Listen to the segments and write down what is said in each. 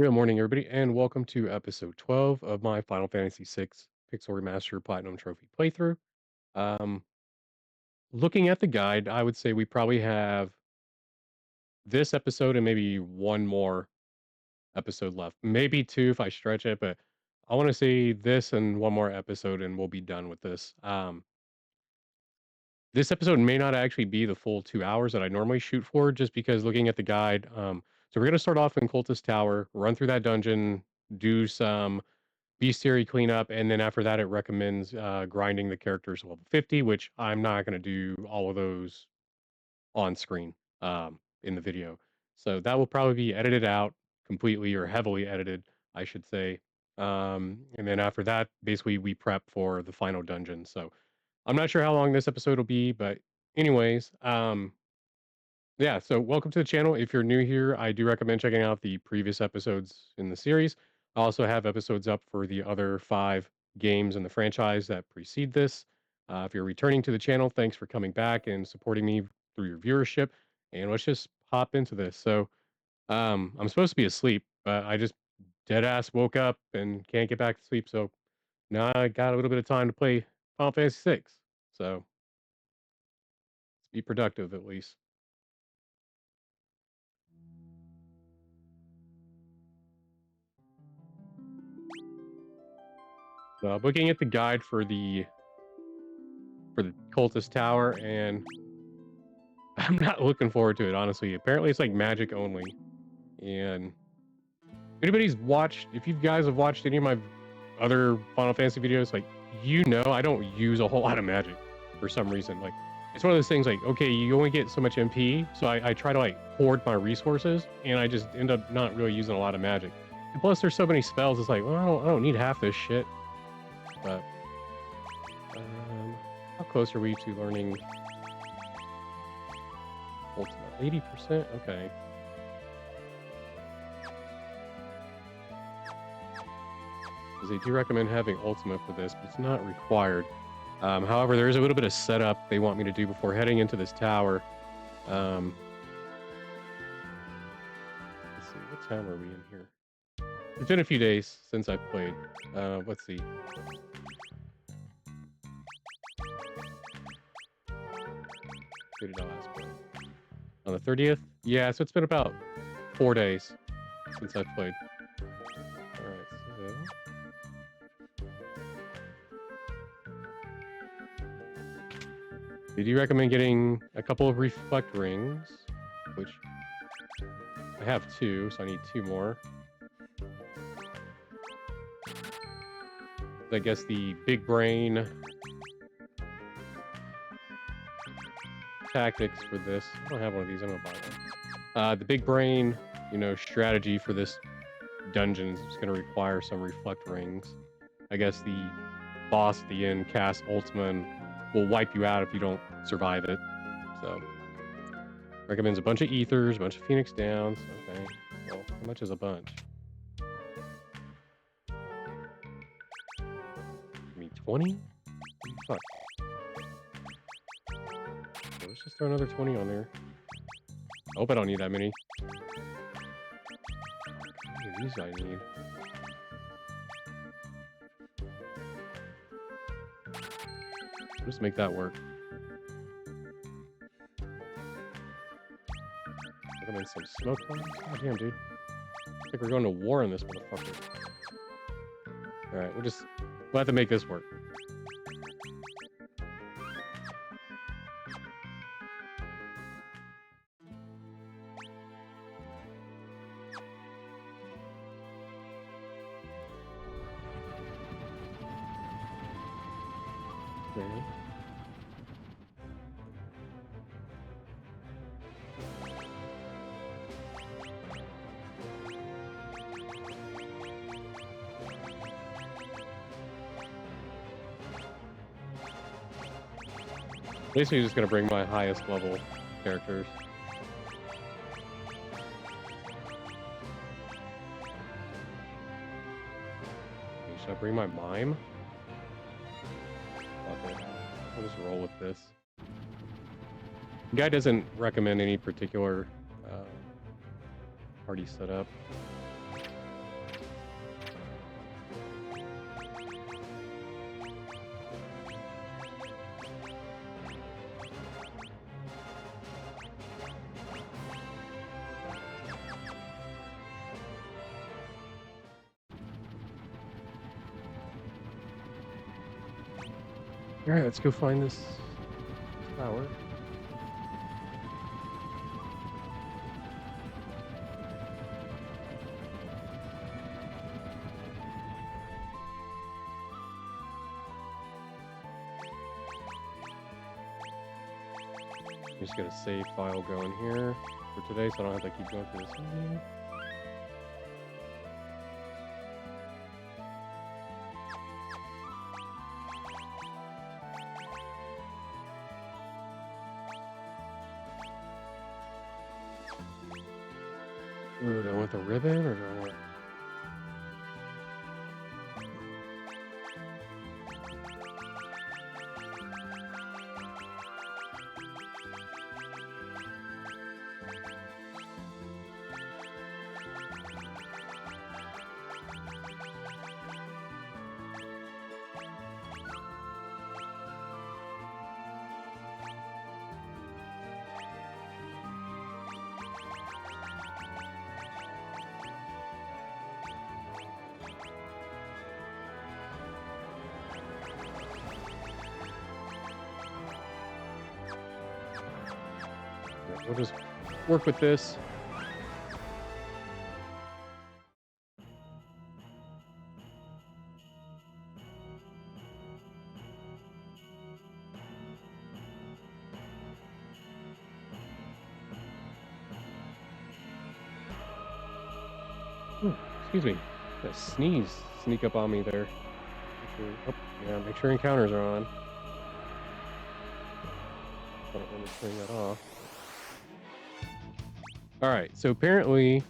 Good morning, everybody, and welcome to episode 12 of my Final Fantasy VI Pixel Remaster Platinum Trophy playthrough. Um, Looking at the guide, I would say we probably have this episode and maybe one more episode left. Maybe two if I stretch it, but I want to say this and one more episode and we'll be done with this. This episode may not actually be the full 2 hours that I normally shoot for, just because looking at the guide. So we're going to start off in Cultists Tower, run through that dungeon, do some Bestiary cleanup, and then after that, it recommends grinding the characters to level 50, which I'm not going to do all of those on screen in the video. So that will probably be edited out completely or heavily edited, I should say. And then after that, basically, we prep for the final dungeon. So I'm not sure how long this episode will be, but anyways, yeah, so welcome to the channel. If you're new here, I do recommend checking out the previous episodes in the series. I also have episodes up for the other 5 games in the franchise that precede this. If you're returning to the channel, thanks for coming back and supporting me through your viewership. And let's just hop into this. So, I'm supposed to be asleep, but I just dead ass woke up and can't get back to sleep. So now I got a little bit of time to play Final Fantasy 6. So let's be productive at least. So, looking at the guide for the Cultist Tower, and I'm not looking forward to it, honestly. Apparently, it's like magic only. And if you guys have watched any of my other Final Fantasy videos, like, I don't use a whole lot of magic for some reason. Like, it's one of those things like, okay, you only get so much MP, so I try to like hoard my resources, and I just end up not really using a lot of magic. And plus, there's so many spells, it's like, well, I don't need half this shit. But, um, how close are we to learning Ultimate? 80%? Okay. Because they do recommend having Ultimate for this, but it's not required. However, there is a little bit of setup they want me to do before heading into this tower. Um, let's see, what time are we in here? It's been a few days since I've played. Let's see. Where did I last play? On the 30th? Yeah, so it's been about 4 days since I've played. Alright, so they do recommend getting a couple of reflect rings, which I have 2, so I need 2 more. I guess the big brain tactics for this. I don't have one of these. I'm gonna buy one. The big brain, strategy for this dungeon is going to require some reflect rings. I guess the boss at the end casts Ultima and will wipe you out if you don't survive it. So recommends a bunch of ethers, a bunch of phoenix downs. Okay, well, how much is a bunch? I mean, 20? Fuck. So let's just throw another 20 on there. I hope I don't need that many. How many of these do I need? Just make that work. Recommend some smoke bombs. God damn, dude. I think we're going to war on this motherfucker. Alright, we'll have to make this work. Okay. Basically just gonna bring my highest level characters. Okay, should I bring my mime? Okay, I'll just roll with this. The guy doesn't recommend any particular party setup. All right, let's go find this tower. Just get a save file going here for today, so I don't have to keep going through this menu. Ooh, do I want the ribbon or do I want... We'll just work with this. Ooh, excuse me. That sneeze sneak up on me there. Oh, yeah, make sure encounters are on. I don't want to turn that off. All right, so apparently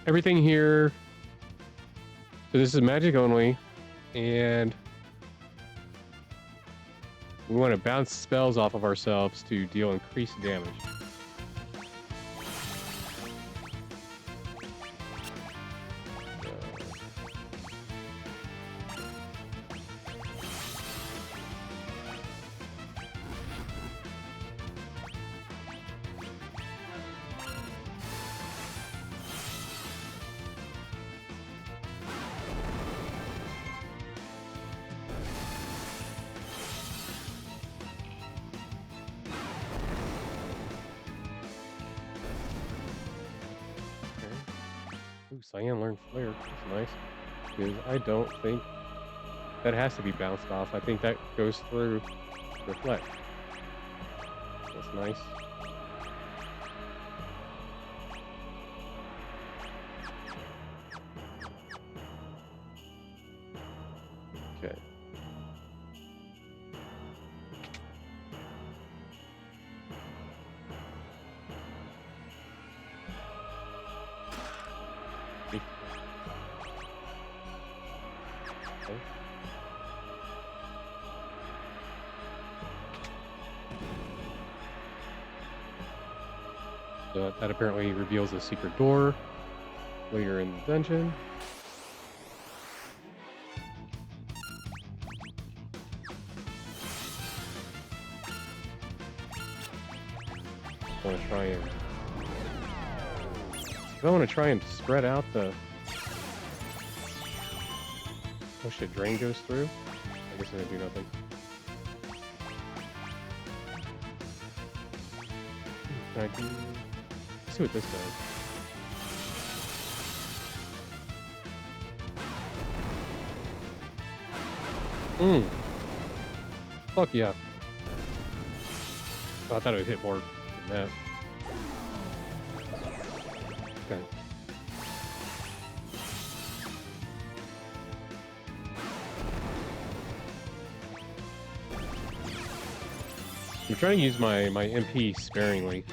everything here. So this is magic only, and we want to bounce spells off of ourselves to deal increased damage. Ooh, Cyan learned Flare. That's nice. Because I don't think that has to be bounced off. I think that goes through Reflect. That's nice. Okay. Okay. So that apparently reveals a secret door later in the dungeon. I want to try and... I want to try and spread out the... Oh shit, drain goes through? I guess I'm gonna do nothing. Can I do... Let's see what this does. Fuck yeah. Oh, I thought it would hit more than that. Okay. I'm trying to use my MP sparingly.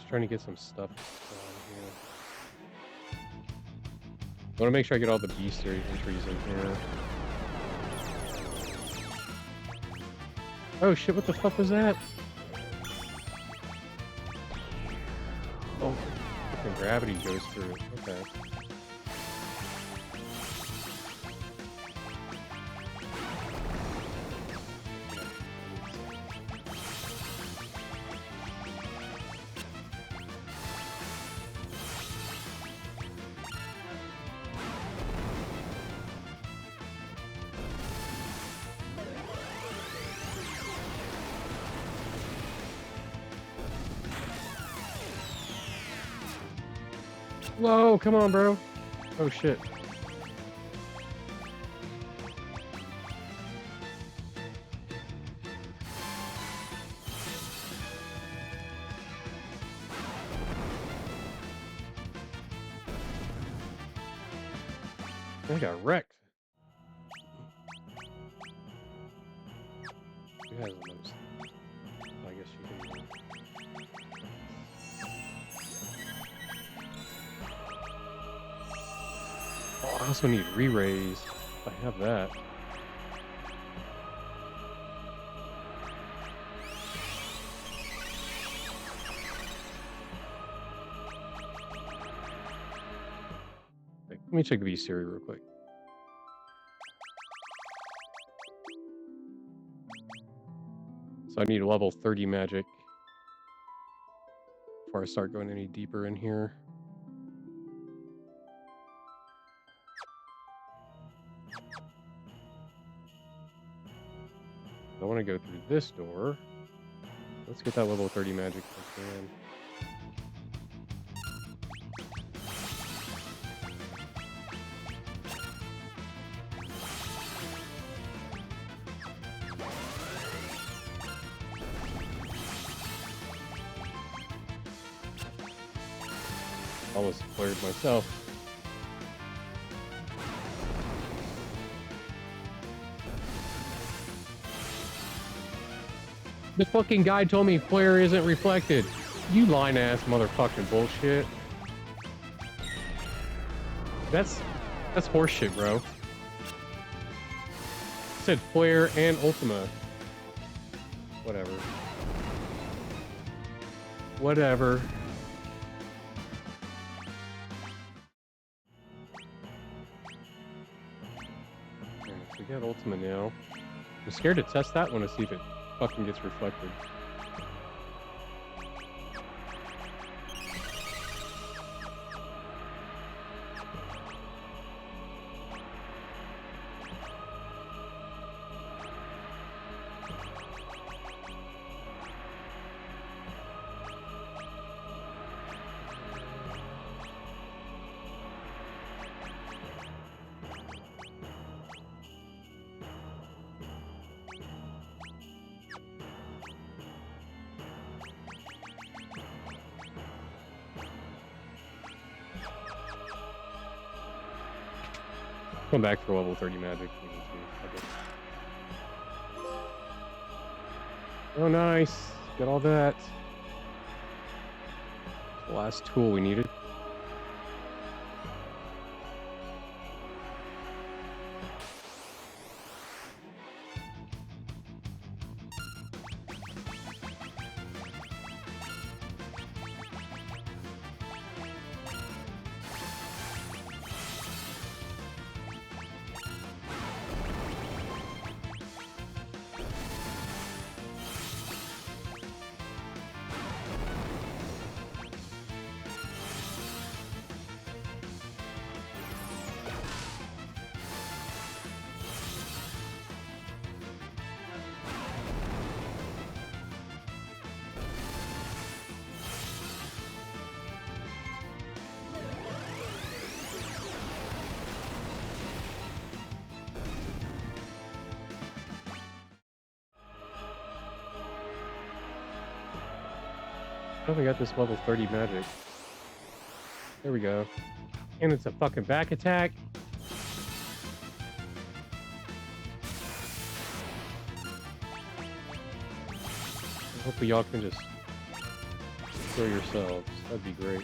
Trying to get some stuff on here. I want to make sure I get all the Bestiary entries in here. Oh shit, what the fuck was that? Oh, fucking gravity goes through it. Okay. Whoa, come on, bro. Oh shit. I got wrecked. Who has the most? I guess you can. Oh, I also need re-raise. I have that. Let me check the Bestiary real quick. So I need level 30 magic before I start going any deeper in here. I want to go through this door. Let's get that level 30 magic if I can. Almost flared myself. The fucking guy told me flare isn't reflected. You line ass motherfucking bullshit. That's horseshit, bro. It said flare and Ultima. Whatever. Whatever. We got Ultima now. I'm scared to test that one to see if it fucking gets reflected. Come back for level 30 magic. Oh, nice. Got all that. The last tool we needed. I we got this level 30 magic. There we go. And it's a fucking back attack. Hopefully y'all can just kill yourselves. That'd be great.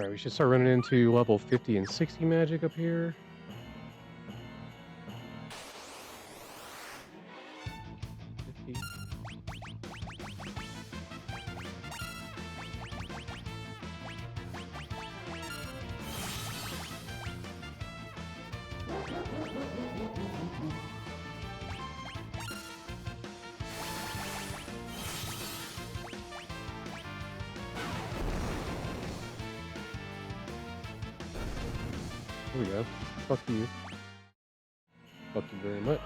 Alright, we should start running into level 50 and 60 magic up here. 50. Here we go. Fuck you. Fuck you very much.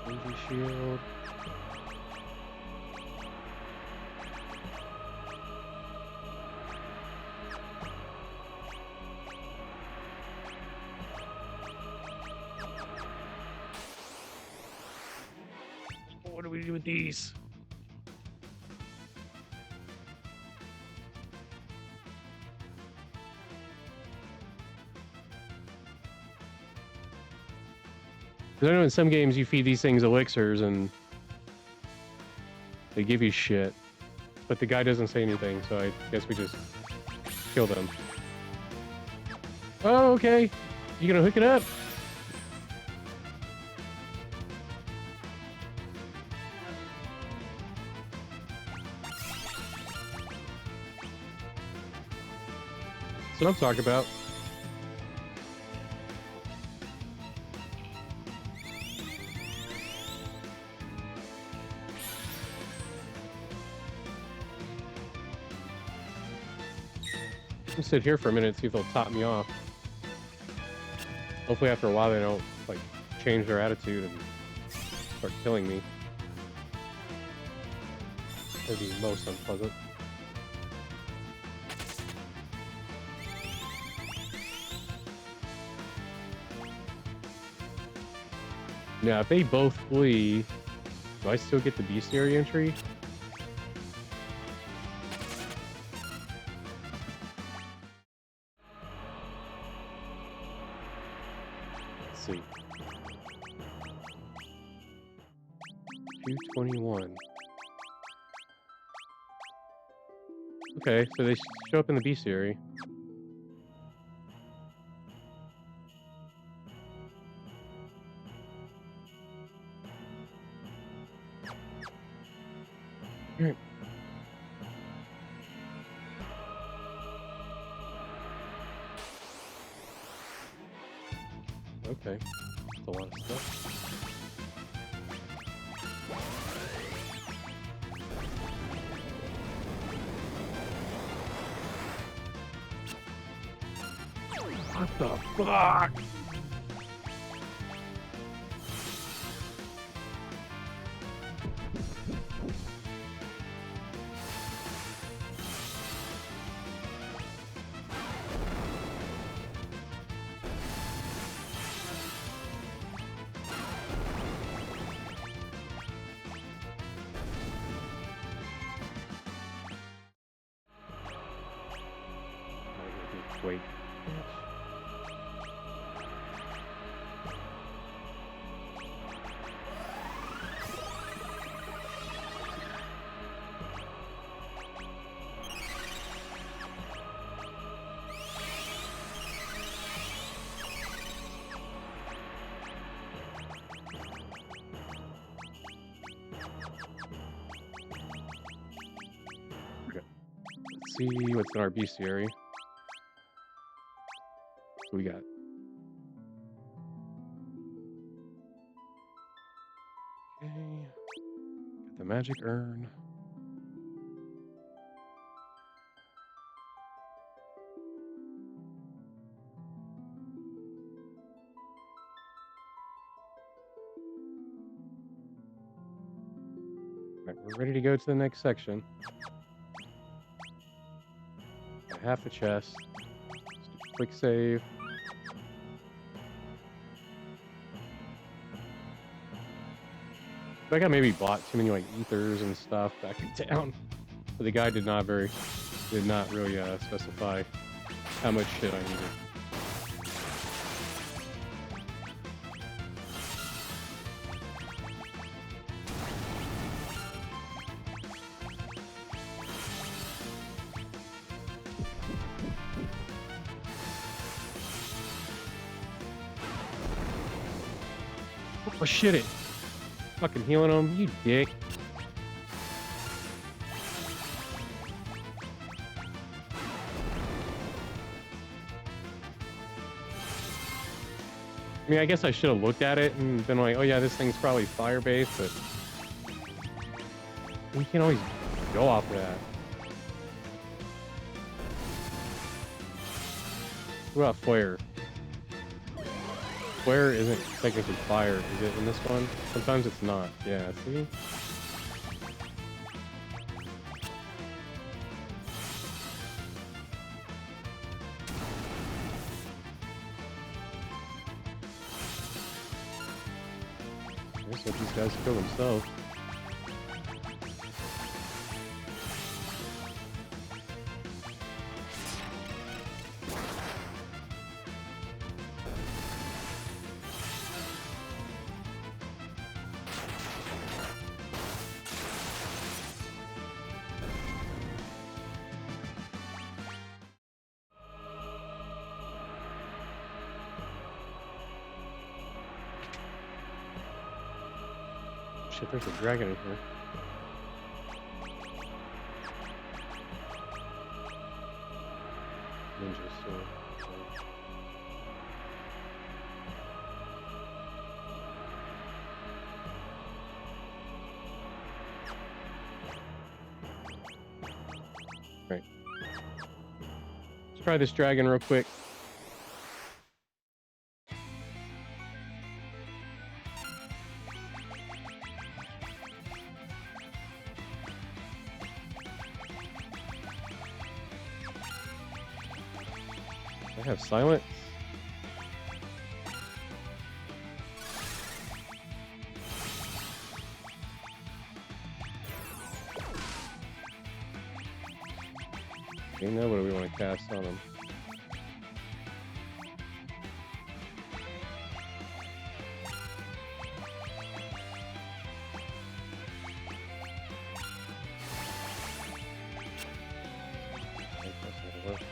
Energy shield. What do we do with these? Because I know in some games you feed these things elixirs and they give you shit. But the guy doesn't say anything, so I guess we just kill them. Oh, okay. You gonna hook it up? That's what I'm talking about. I'll sit here for a minute and see if they'll top me off. Hopefully after a while they don't, like, change their attitude and start killing me. That'd be most unpleasant. Now, if they both flee, do I still get the Bestiary entry? Let's see. 221. Okay, so they show up in the Bestiary. Alright. Okay. That's a lot of stuff. What the fuck? Wait. Okay. Let's see what's in our bestiary. What we got? Okay. Got the magic urn. Alright, we're ready to go to the next section. Got half the chest. Just a quick save. I think I maybe bought too many like ethers and stuff back in town, but the guy did not really specify how much shit I needed. Oh shit it. Fucking healing him, you dick. I mean, I guess I should have looked at it and been like, oh yeah, this thing's probably fire-based, but we can't always go off of that. What about flare? Flare isn't technically fire, is it in this one? Sometimes it's not. Yeah, see? I guess let these guys kill themselves. Shit, there's a dragon in here. Ninja sword. Right. Let's try this dragon real quick. I have silence. Okay, now what do we want to cast on him? Okay, that's not gonna work.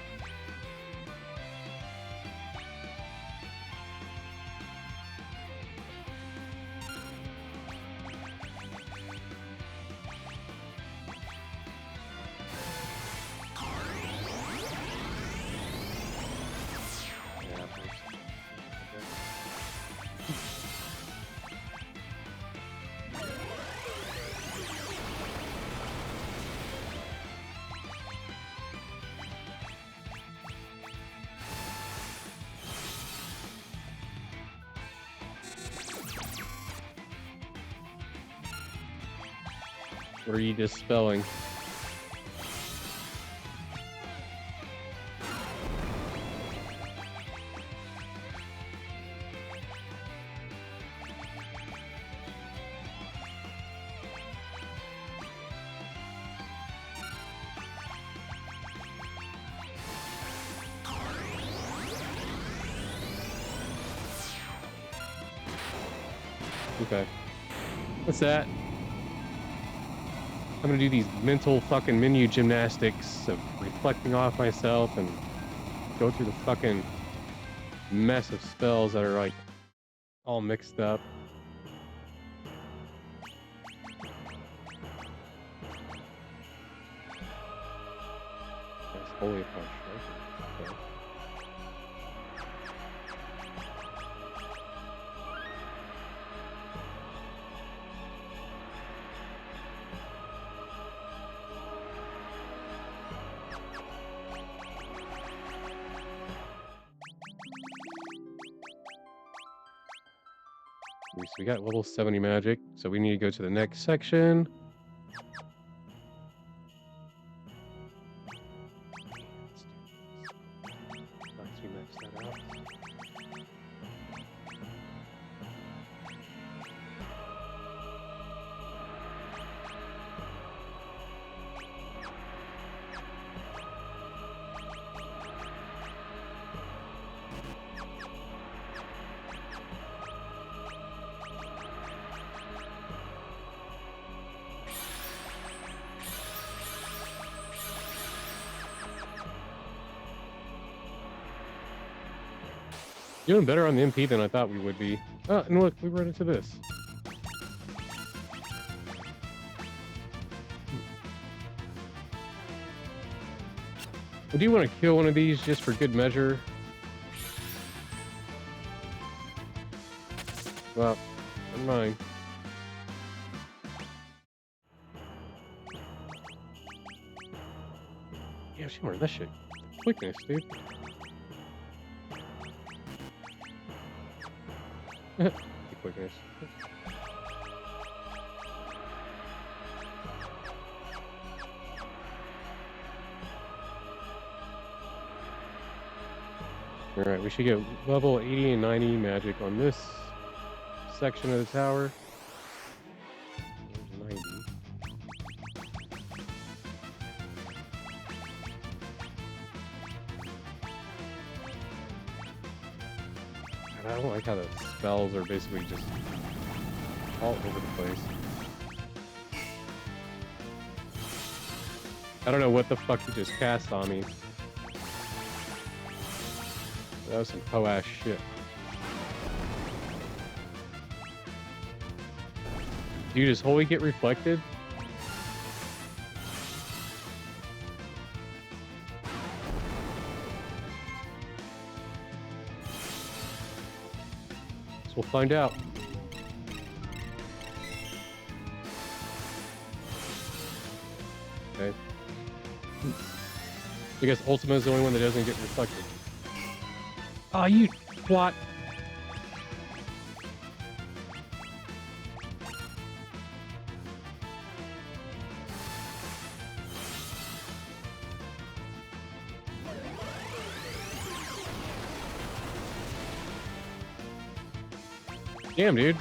What are you dispelling? Okay. What's that? I'm gonna do these mental fucking menu gymnastics of reflecting off myself and go through the fucking mess of spells that are like all mixed up. That's holy punch. Okay. So we got level 70 magic, so we need to go to the next section. Let's do this. Nice, we maxed that out. Doing better on the MP than I thought we would be. Oh, and look, we run into this. I do want to kill one of these just for good measure. Well, never mind. Yeah, she wanted that shit. Quickness, dude. The quickness. Alright, we should get level 80 and 90 magic on this section of the tower. There's 90. And I don't like how the spells are basically just all over the place. I don't know what the fuck he just cast on me. That was some hoe-ass shit. Dude, does Holy get reflected? So we'll find out. Okay. I guess Ultima is the only one that doesn't get reflected. Oh, you twat. Damn, dude.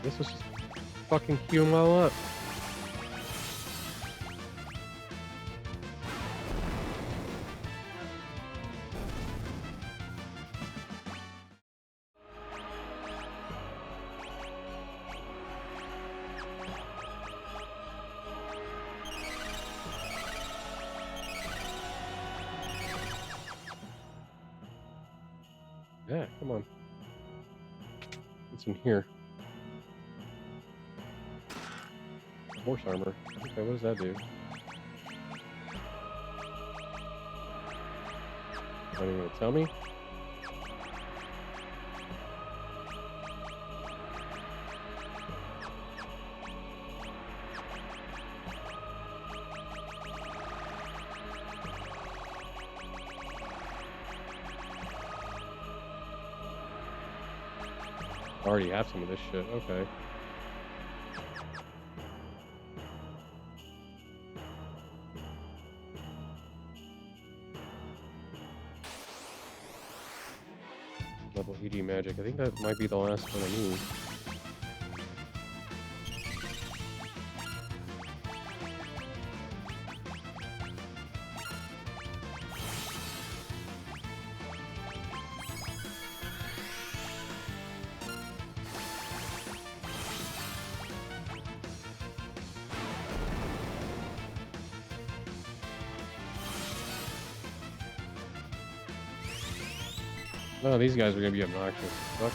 This was just fucking queue them all up. Yeah, come on. What's in here? Horse armor. Okay, what does that do? Not even gonna tell me? I already have some of this shit. Okay. Level 80 magic. I think that might be the last one I need. Oh, these guys are gonna be obnoxious. Fuck.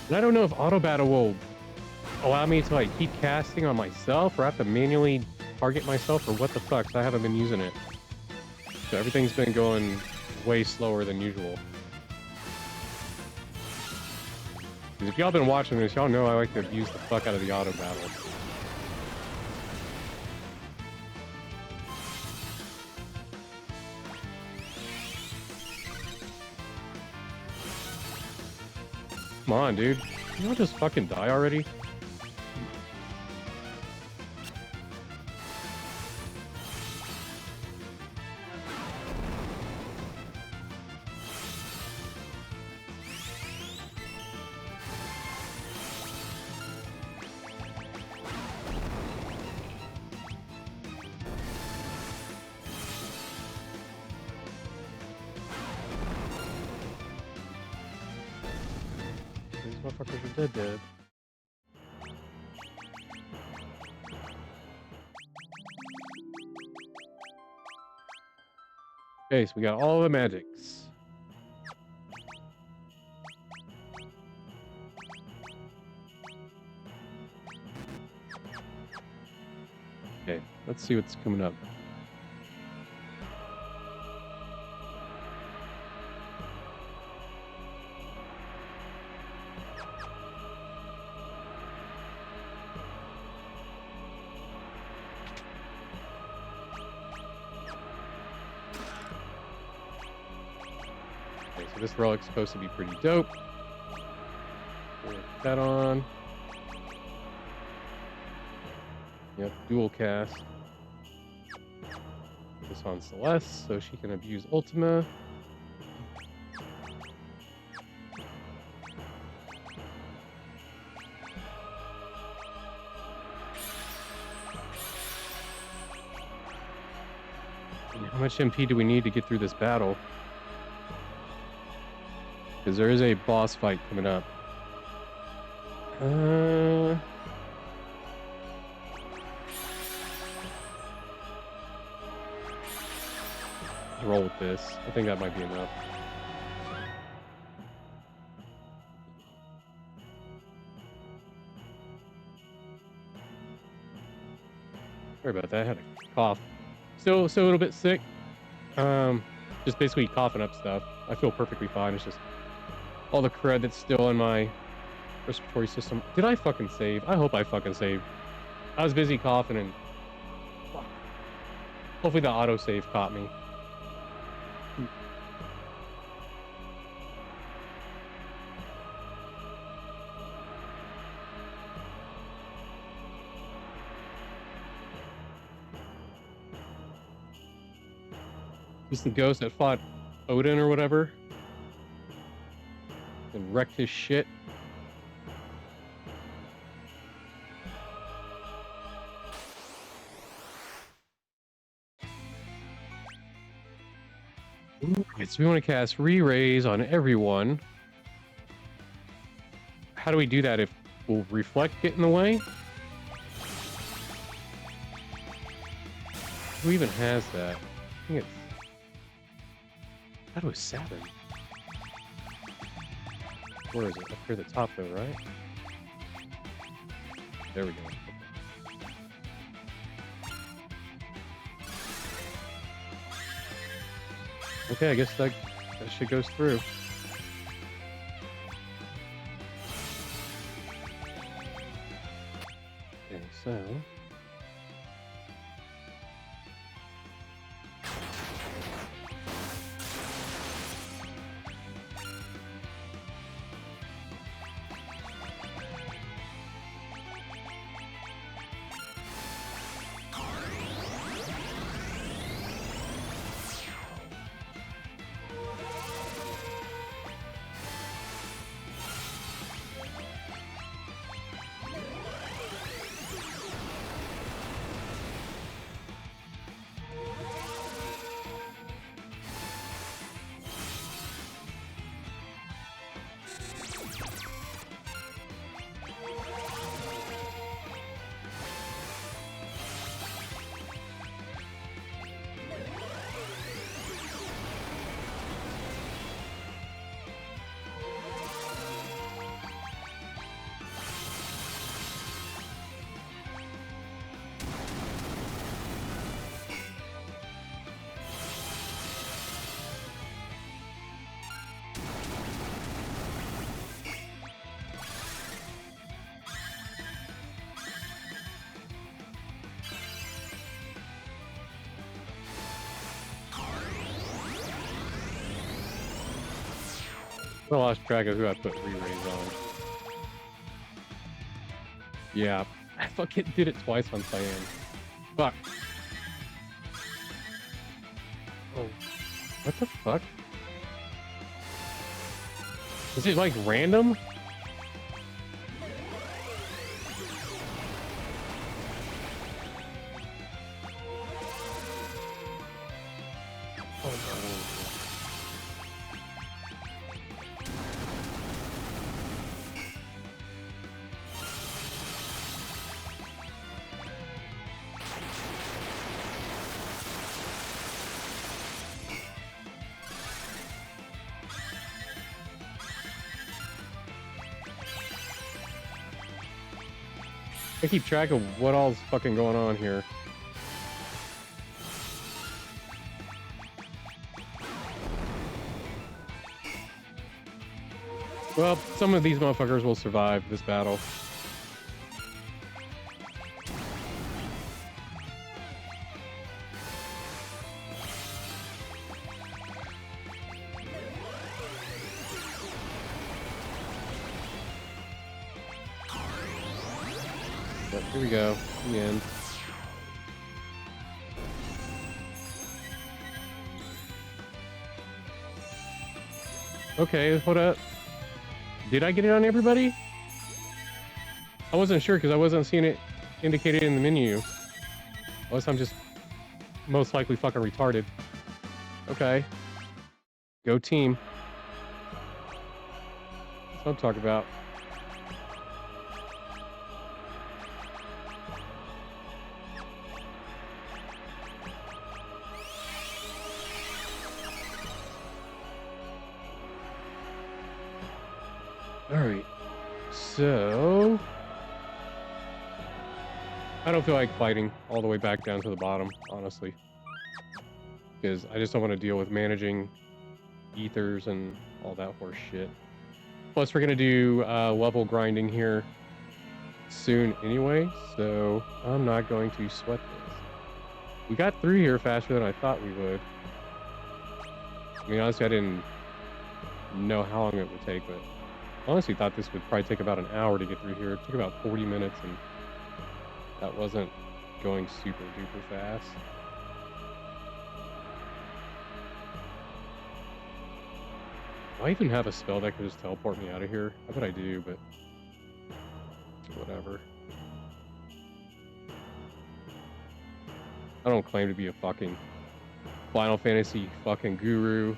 And I don't know if auto battle will allow me to like keep casting on myself, or I have to manually target myself, or what the fuck. So I haven't been using it. So everything's been going way slower than usual. Because if y'all been watching this, y'all know I like to use the fuck out of the auto battle. Come on, dude. You don't just fucking die already? Motherfuckers are dead. Okay, so we got all the magics. Okay, let's see what's coming up. Okay, so this relic's supposed to be pretty dope. Put that on. Yep, dual cast. This on Celeste, so she can abuse Ultima. And how much MP do we need to get through this battle? Because there is a boss fight coming up. Roll with this. I think that might be enough. Sorry about that. I had a cough. Still a little bit sick. Just basically coughing up stuff. I feel perfectly fine. It's just all the crud that's still in my respiratory system. Did I fucking save? I hope I fucking saved. I was busy coughing and... Fuck. Hopefully the autosave caught me. Just the ghost that fought Odin or whatever. And wrecked his shit. Alright, so we want to cast Re-Raise on everyone. How do we do that if will Reflect get in the way? Who even has that? I think it's... That was Saturn. Where is it? Up here at the top though, right? There we go. Okay, I guess that shit goes through. Okay, so... I lost track of who I put Re-Raise on. Yeah, I fucking did it twice on Cyan. Fuck. Oh, what the fuck? Is it like random? Oh no. I keep track of what all's fucking going on here. Well, some of these motherfuckers will survive this battle. But here we go, the end. Okay, hold up. Did I get it on everybody? I wasn't sure because I wasn't seeing it indicated in the menu. Unless I'm just most likely fucking retarded. Okay. Go team. That's what I'm talking about. Alright. So... I don't feel like fighting all the way back down to the bottom, honestly. Because I just don't want to deal with managing ethers and all that horse shit. Plus, we're going to do level grinding here soon anyway, so I'm not going to sweat this. We got through here faster than I thought we would. I mean, honestly, I didn't know how long it would take, but I honestly thought this would probably take about an hour to get through here. It took about 40 minutes, and that wasn't going super duper fast. Do I even have a spell that could just teleport me out of here? I bet I do, but whatever. I don't claim to be a fucking Final Fantasy fucking guru.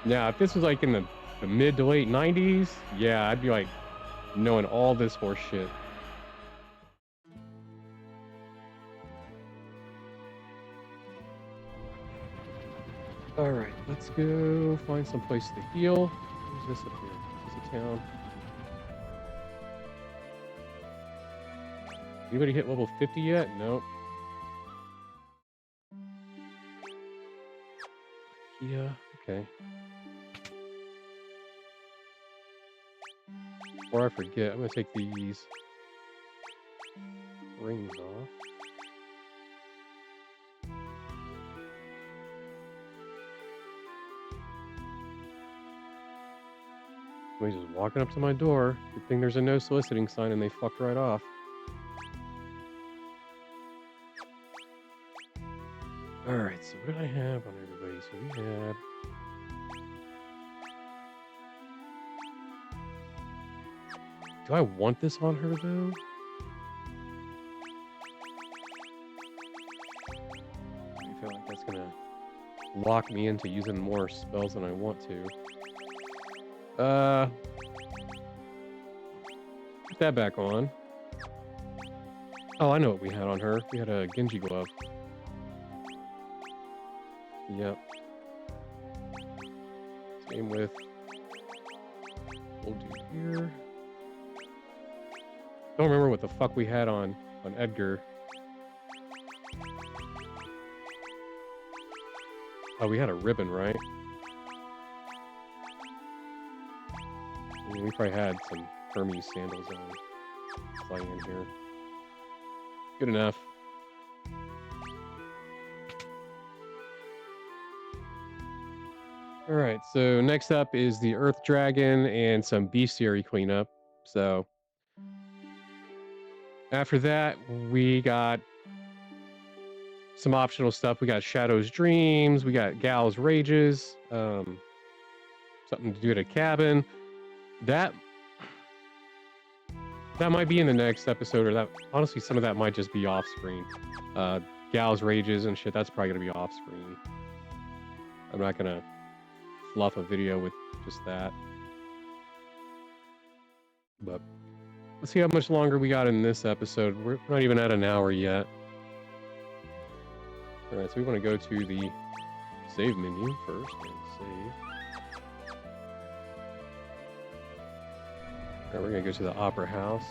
Now, if this was like in the mid to late 90s, yeah, I'd be like knowing all this horse shit. Alright, let's go find some place to heal. Where's this up here? Is this a town? Anybody hit level 50 yet? Nope. Yeah, okay. Before I forget, I'm gonna take these rings off. Somebody's just walking up to my door. Good thing there's a no soliciting sign and they fucked right off. Alright, so what did I have on everybody? So we had... Do I want this on her, though? I feel like that's gonna lock me into using more spells than I want to. Put that back on. Oh, I know what we had on her. We had a Genji glove. Yep. Same with... We'll do here. Don't remember what the fuck we had on Edgar. Oh, we had a ribbon, right? I mean, we probably had some Hermes sandals on. Flying in here. Good enough. Alright, so next up is the Earth Dragon and some Bestiary cleanup. So after that, we got some optional stuff. We got Shadow's Dreams, we got Gal's Rages, something to do at a cabin. That might be in the next episode, or that honestly some of that might just be off screen. Gal's Rages and shit, that's probably gonna be off screen. I'm not gonna fluff a video with just that. But let's see how much longer we got in this episode. We're not even at an hour yet. Alright, so we want to go to the save menu first and save. Alright, we're gonna go to the Opera House.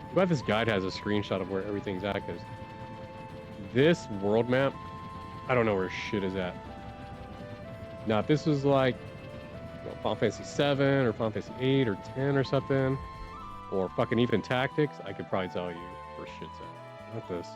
I'm glad this guide has a screenshot of where everything's at, because this world map, I don't know where shit is at. Now, if this was like, Final Fantasy 7 or Final Fantasy 8 or 10 or something, or fucking even Tactics, I could probably tell you where shit's at. Not this.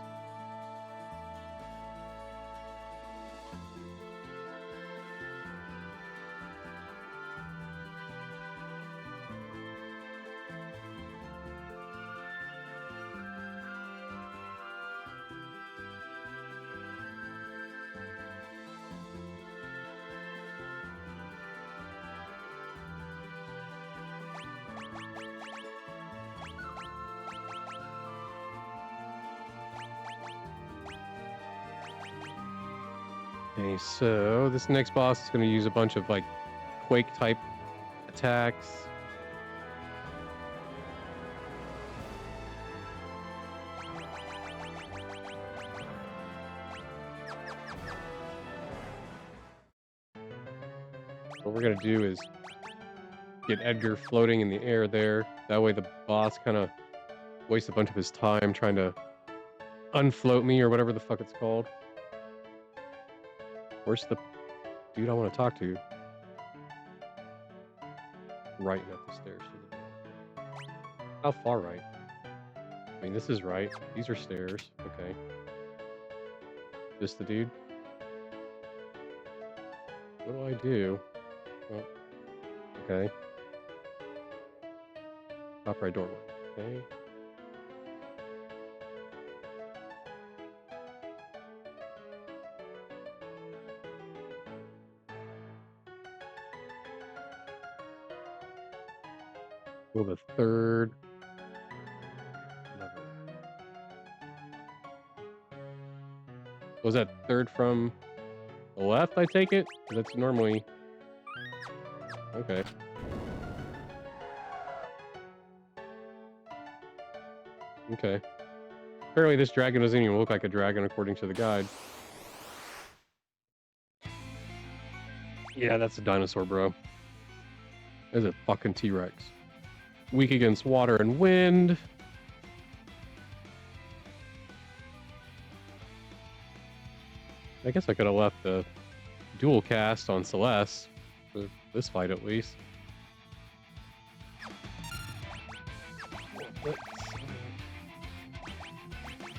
Okay, so this next boss is going to use a bunch of like Quake type attacks. What we're going to do is get Edgar floating in the air there. That way the boss kind of wastes a bunch of his time trying to unfloat me or whatever the fuck it's called. Where's the dude I want to talk to? Right up the stairs. How far right? I mean, this is right. These are stairs. Okay. This the dude? What do I do? Oh, okay. Top right doorway. Okay. Well, the third lever. Was that third from the left, I take it? That's normally... Okay. Okay. Apparently this dragon doesn't even look like a dragon according to the guide. Yeah, that's a dinosaur, bro. That's a fucking T-Rex. Weak against water and wind. I guess I could have left the dual cast on Celeste for this fight at least.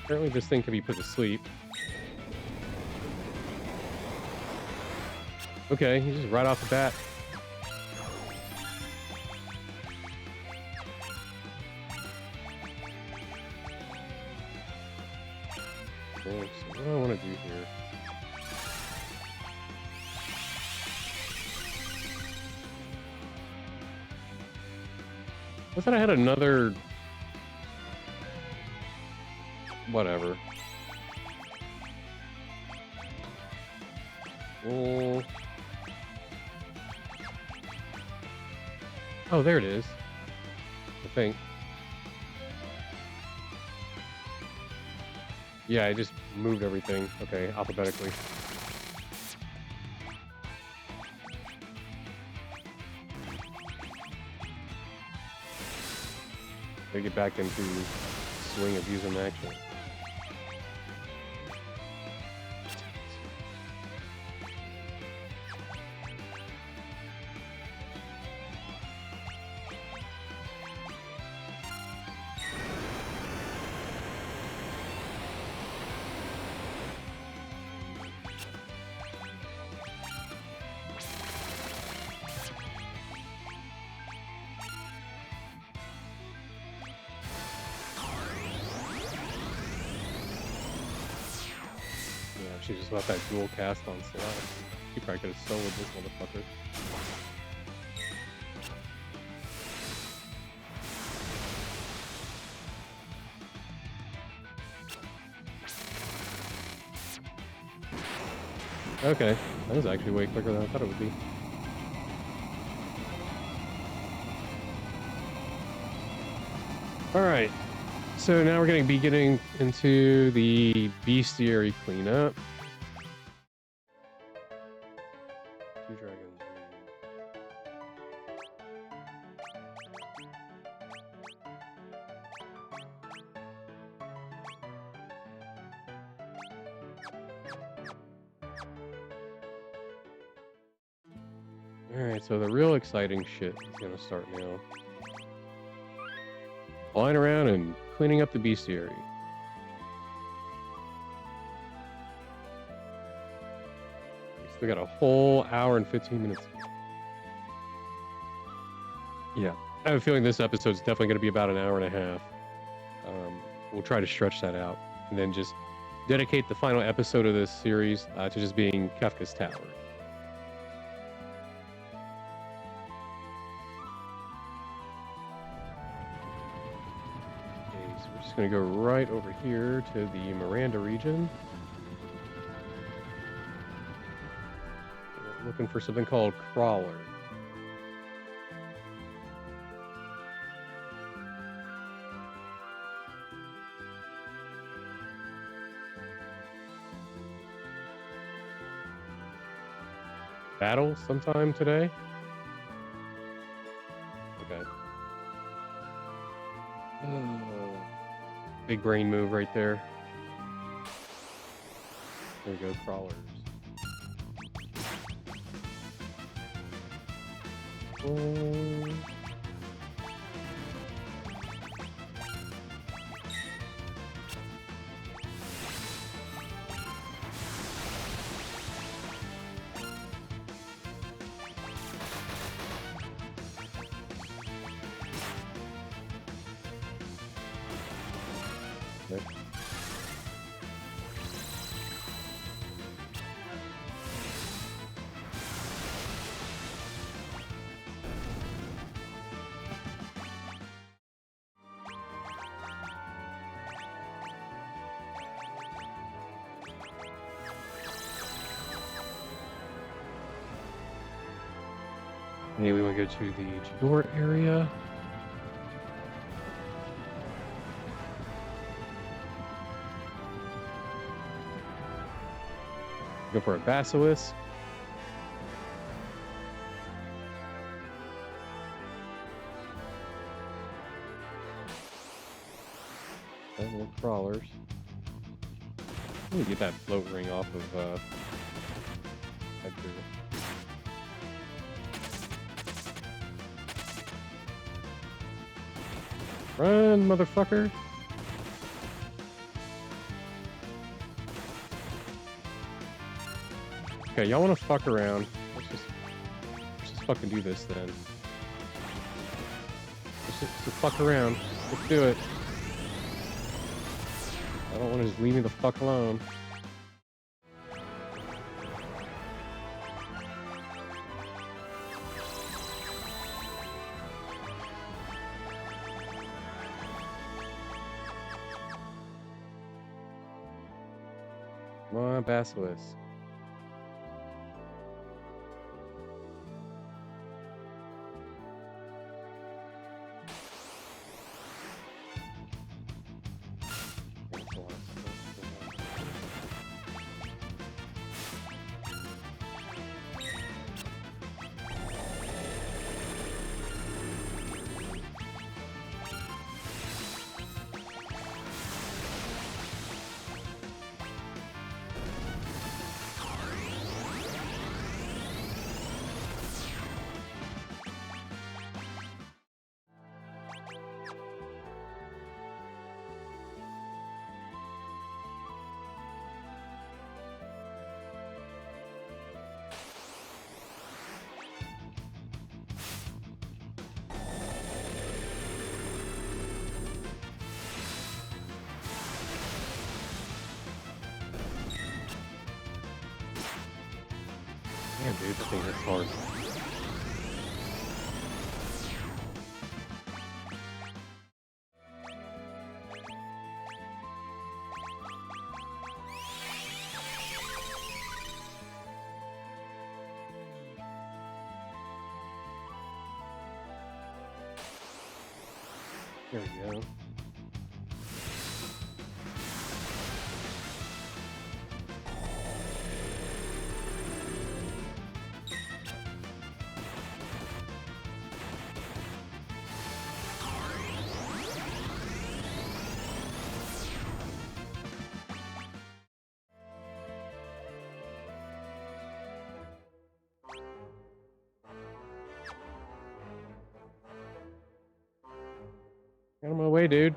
Apparently this thing can be put to sleep. Okay, he's just right off the bat. So what do I want to do here? I thought I had another... Whatever. Oh, there it is. I think. Yeah, I just moved everything. Okay, alphabetically. Gotta get back into swing of using action. She just left that dual cast on Celeste. She probably could have soloed this motherfucker. Okay, that was actually way quicker than I thought it would be. Alright, so now we're going to be getting into the Bestiary cleanup. Two dragons. Alright, so the real exciting shit is gonna start now. Flying around and cleaning up the bestiary. We still got a whole hour and 15 minutes. Yeah. I have a feeling this episode's definitely gonna be about an hour and a half. We'll try to stretch that out and then just dedicate the final episode of this series to just being Kafka's Tower. Okay, so we're just gonna go right over here to the Miranda region. We're looking for something called Crawler. Battle sometime today? Okay. Oh, big brain move right there. There we go, crawlers. Oh. Okay. Maybe we want to go to the Jador area. Go for a basilisk. And more crawlers. Let me get that float ring off of Edgar. Run, motherfucker! Okay, y'all want to fuck around? Let's just fucking do this then. Let's just fuck around. Let's do it. I don't want to just leave me the fuck alone. Come on, basilisk. Damn, dude, this thing hits hard. There we go. away, dude.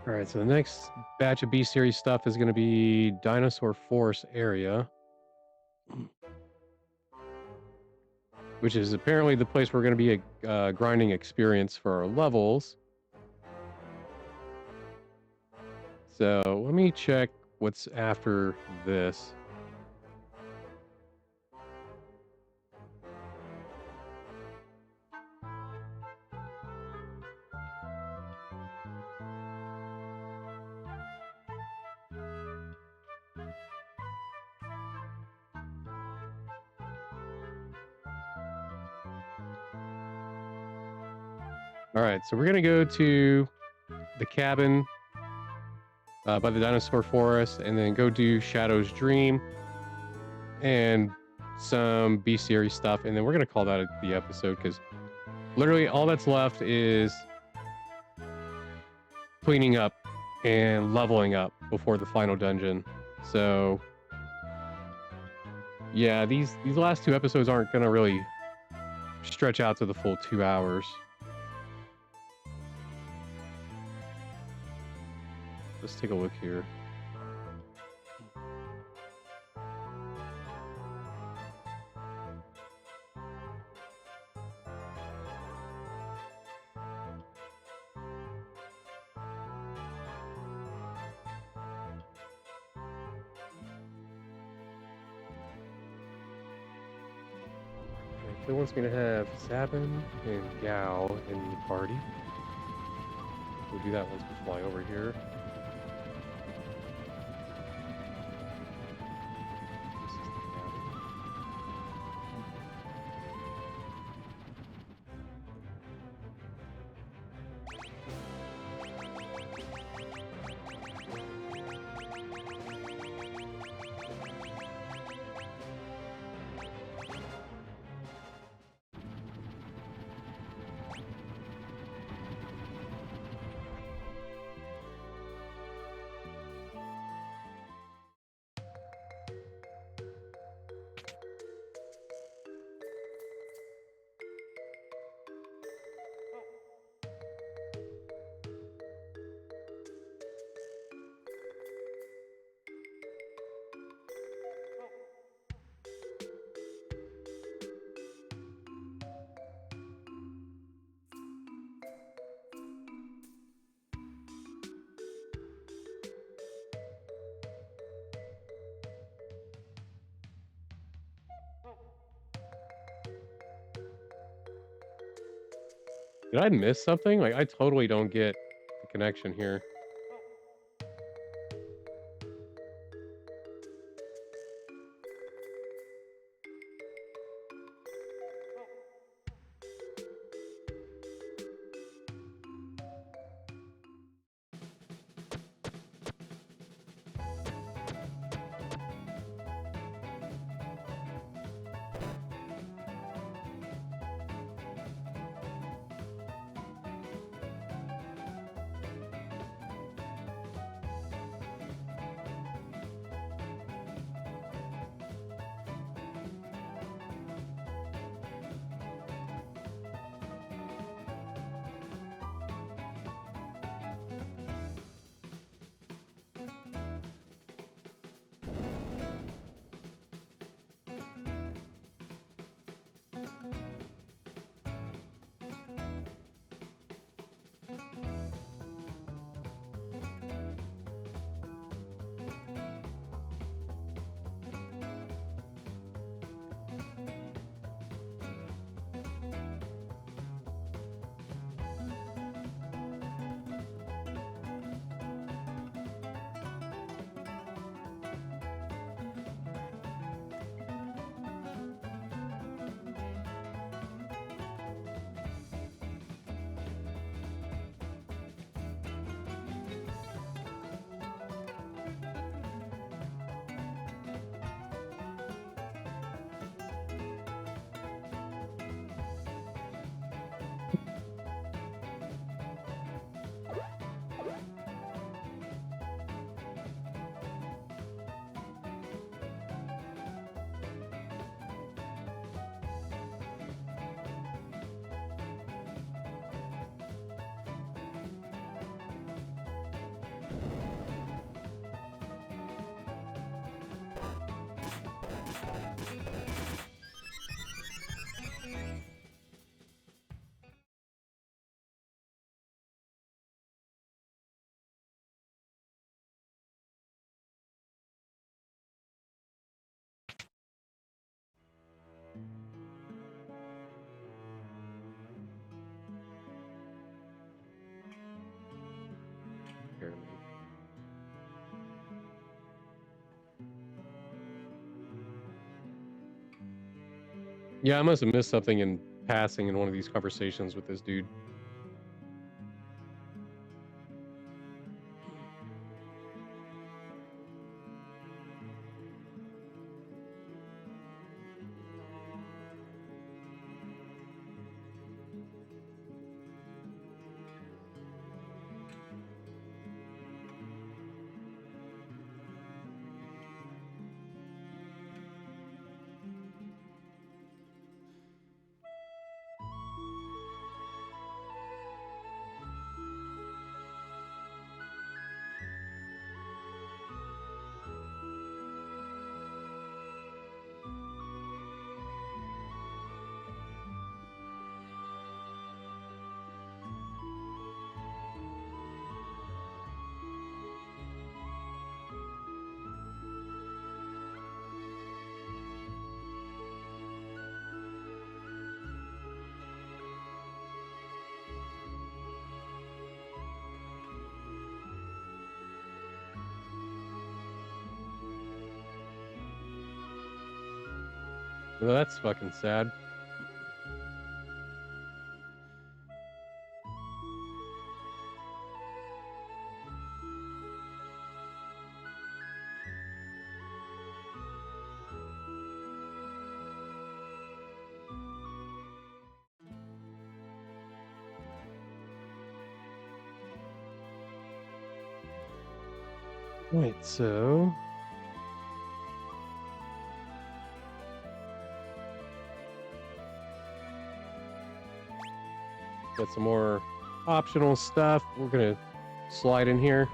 All right, so the next batch of B series stuff is going to be Dinosaur Forest area, which is apparently the place we're going to be a grinding experience for our levels. So let me check what's after this. All right, so we're going to go to the cabin by the dinosaur forest and then go do Shadow's Dream and some B series stuff. And then we're going to call that the episode because literally all that's left is cleaning up and leveling up before the final dungeon. So yeah, these last two episodes aren't going to really stretch out to the full 2 hours. Let's take a look here. It wants me to have Sabin and Gao in the party. We'll do that once we fly over here. This is the cabin. Did I miss something? Like, I totally don't get the connection here. Apparently. Yeah, I must have missed something in passing in one of these conversations with this dude. Well, that's fucking sad. Right, so got some more optional stuff. We're gonna slide in here.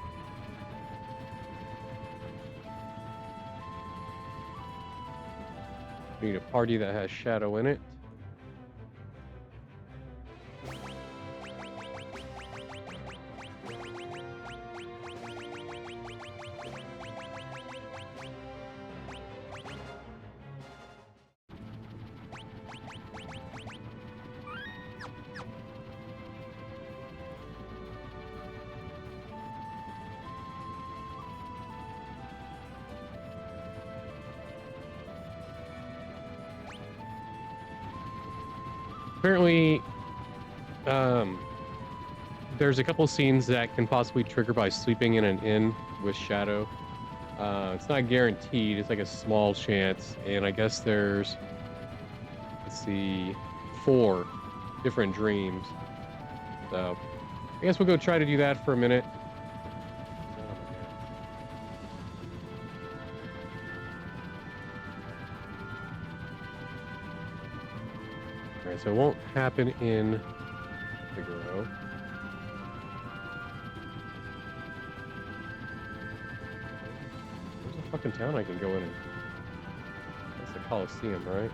We need a party that has shadow in it. Apparently, um, there's a couple scenes that can possibly trigger by sleeping in an inn with shadow. It's not guaranteed. It's like a small chance, and I guess there's, let's see, 4 different dreams. So I guess we'll go try to do that for a minute. Oh my god. All right, so it won't happen in Figaro. There's a fucking town I can go in and that's the Coliseum, right?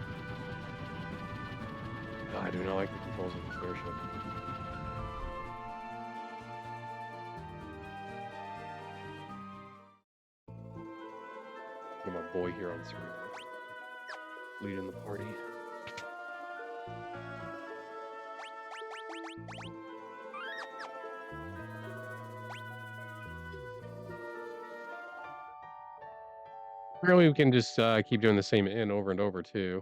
God, I do not like the controls of this airship. Get my boy here on screen, leading the party. Apparently, we can just keep doing the same inn over and over too.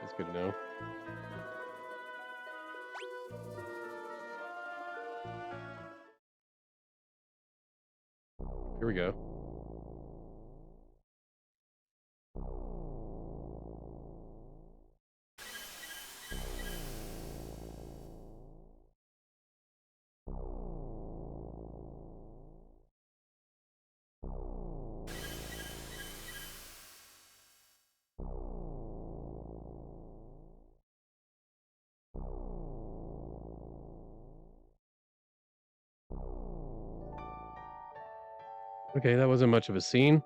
That's good to know. Here we go. Okay, that wasn't much of a scene.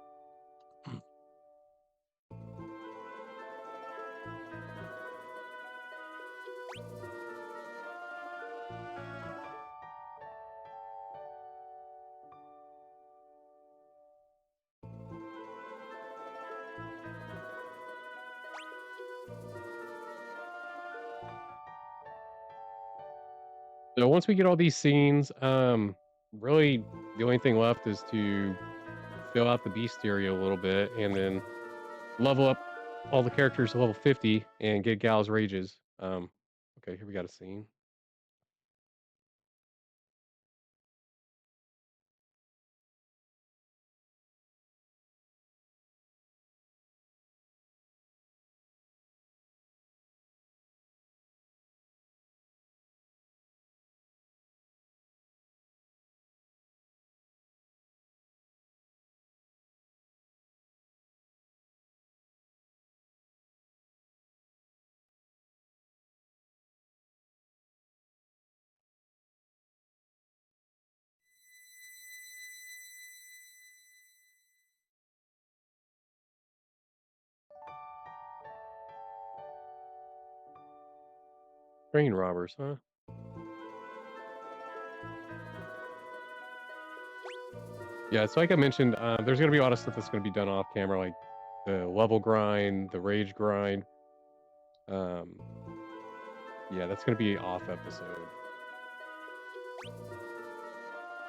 So once we get all these scenes, really, the only thing left is to fill out the Bestiary a little bit, and then level up all the characters to level 50 and get Gal's Rages. Okay, here we got a scene. Train robbers, huh? Yeah, so like I mentioned, there's gonna be a lot of stuff that's gonna be done off camera, like the level grind, the rage grind. Um, yeah, that's gonna be off episode.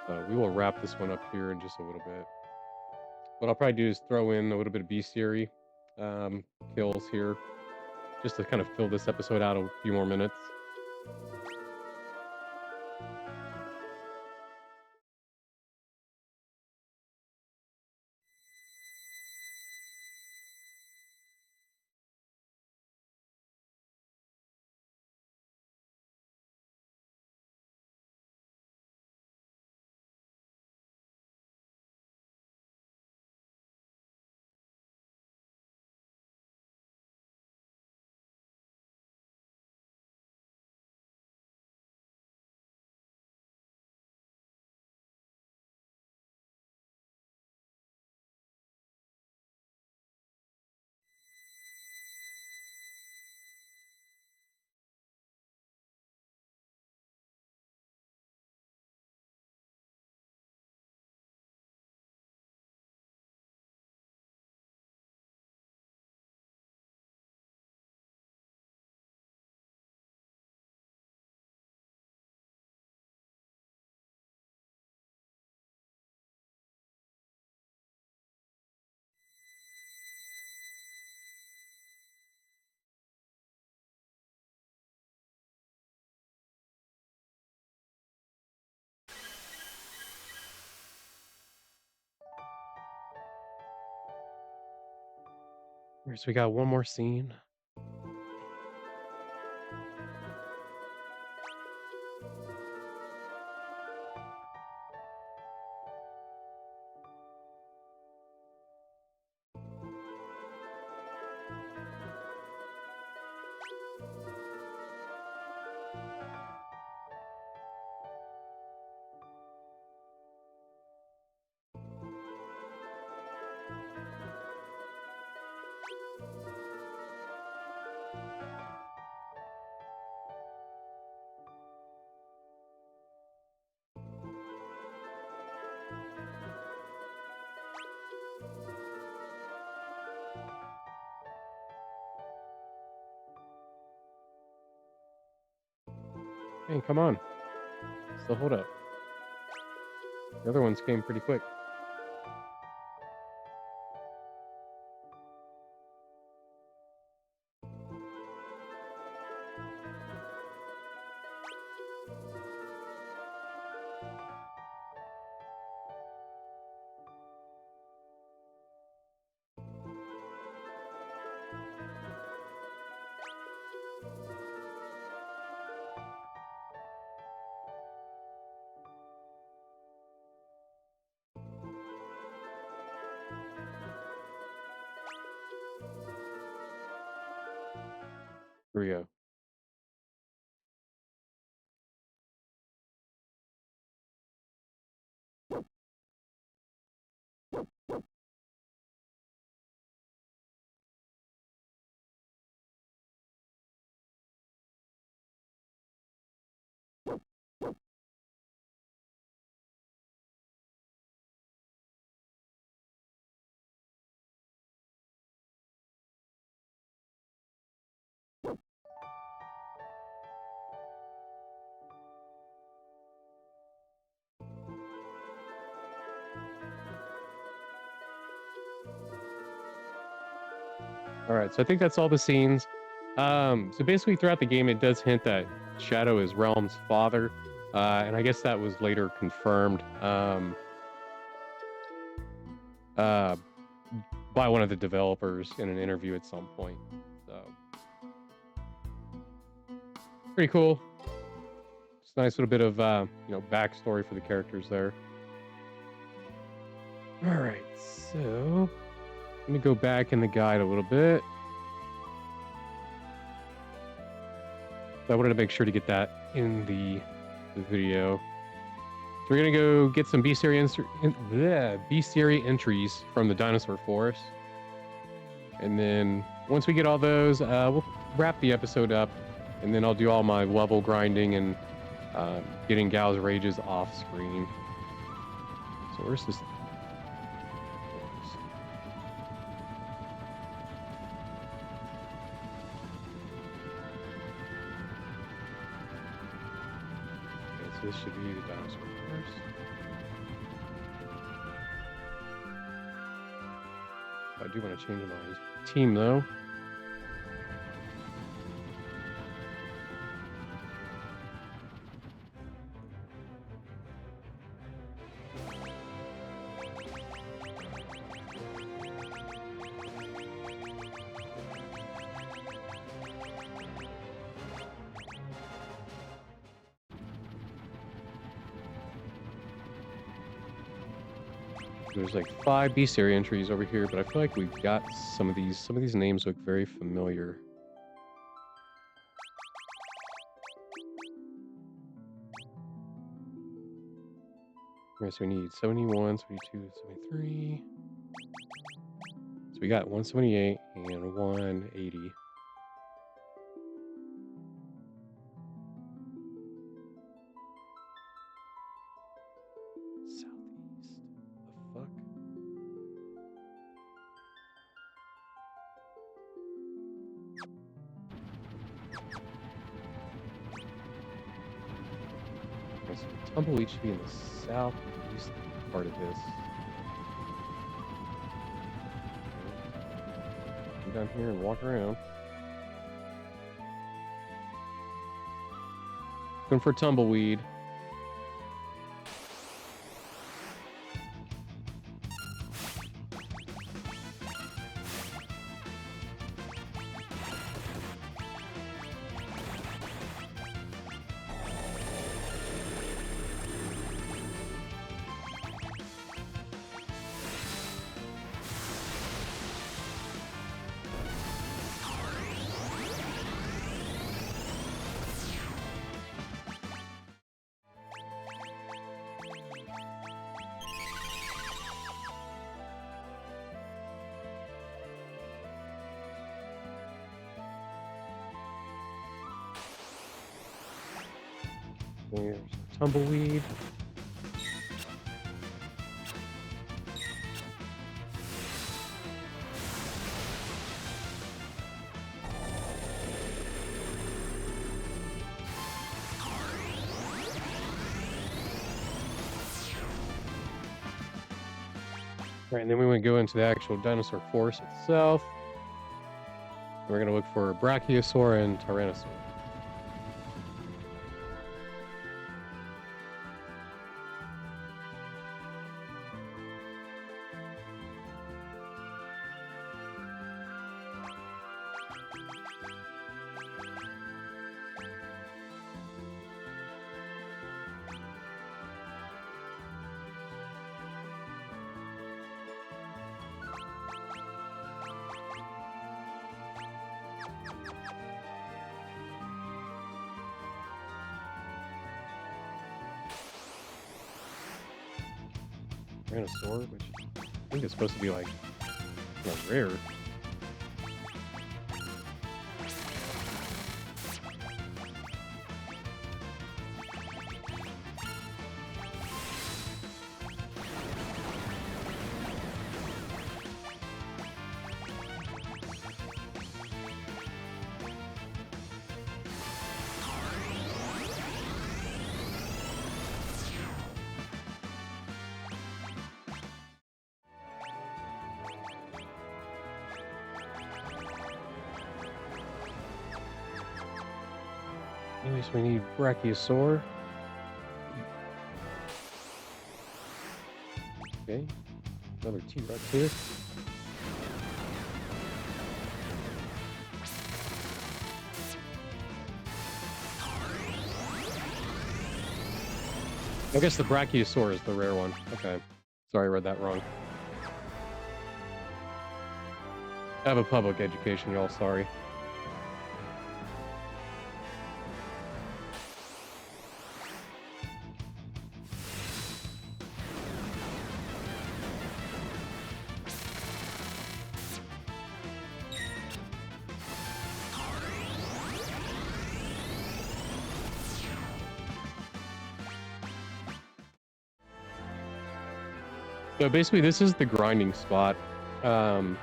So we will wrap this one up here in just a little bit. What I'll probably do is throw in a little bit of bestiary um, kills here, just to kind of fill this episode out a few more minutes. All right, so we got one more scene. Hey, come on. Still hold up. The other ones came pretty quick. Here we go. All right, so I think that's all the scenes. So basically, throughout the game, it does hint that Shadow is Realm's father, and I guess that was later confirmed uh, by one of the developers in an interview at some point. So pretty cool. It's a nice little bit of backstory for the characters there. All right, so let me go back in the guide a little bit. I wanted to make sure to get that in the video. So we're gonna go get some bestiary entries from the dinosaur forest, and then once we get all those, we'll wrap the episode up, and then I'll do all my level grinding and getting Gal's rages off screen. So where's this? Okay, so this should be the dinosaur forest. I do want to change my team though. There's like 5 bestiary entries over here, but I feel like we've got some of these. Some of these names look very familiar. Okay, so we need 71, 72, 73. So we got 178 and 180. Southeast. The fuck? Okay, so Tumbleweed should be in the southeast part of this. Come down here and walk around. Looking for Tumbleweed. There's Tumbleweed. Right, and then we want to go into the actual dinosaur forest itself. We're going to look for Brachiosaur and Tyrannosaur. Tyrannosaur, which I think is supposed to be like rare. Anyways, we need Brachiosaur. Okay, another T-Rex here. I guess the Brachiosaur is the rare one. Okay. Sorry, I read that wrong. I have a public education, y'all. Sorry. So basically, this is the grinding spot um,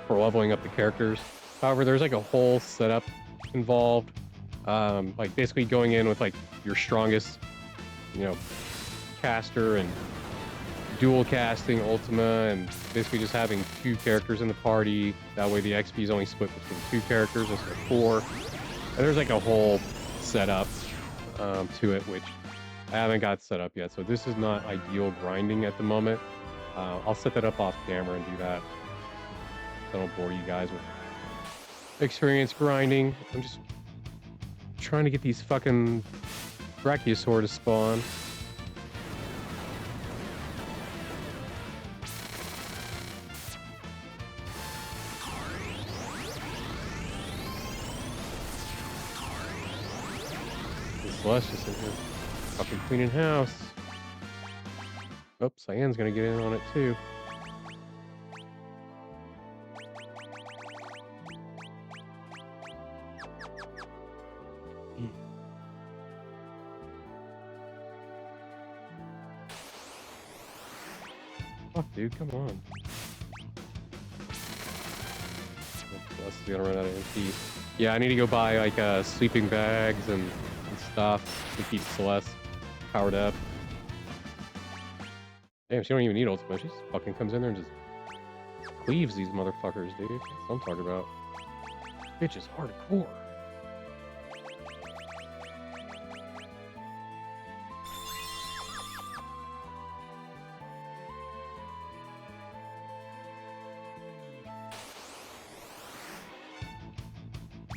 for leveling up the characters. However, there's like a whole setup involved. Like basically going in with like your strongest, you know, caster and dual casting Ultima, and basically just having 2 characters in the party. That way the XP is only split between 2 characters instead of 4. And there's like a whole setup to it, which I haven't got set up yet. So this is not ideal grinding at the moment. I'll set that up off camera and do that. So I don't bore you guys with experience grinding. I'm just trying to get these fucking Brachiosaur to spawn. Celestia's in here. Fucking cleaning house. Oh, Cyan's gonna get in on it too. Fuck, dude, come on. Celeste's gonna run out of MP. Yeah, I need to go buy like sleeping bags and stuff to keep Celeste powered up. Damn, she don't even need Ultima. She just fucking comes in there and just cleaves these motherfuckers, dude. That's what I'm talking about. Bitch is hardcore.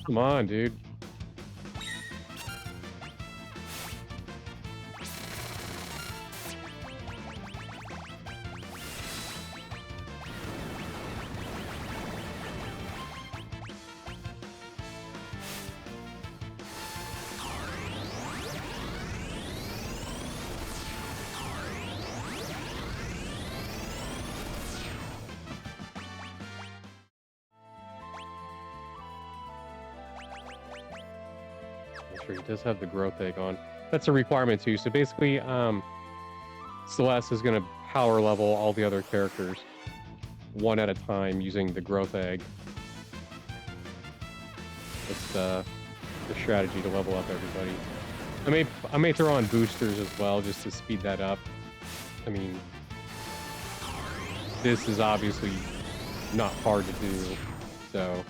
Come on, dude. Make sure he does have the growth egg on. That's a requirement too. So basically, Celeste is gonna power level all the other characters one at a time using the growth egg. It's the strategy to level up everybody. I may throw on boosters as well just to speed that up. I mean, this is obviously not hard to do, so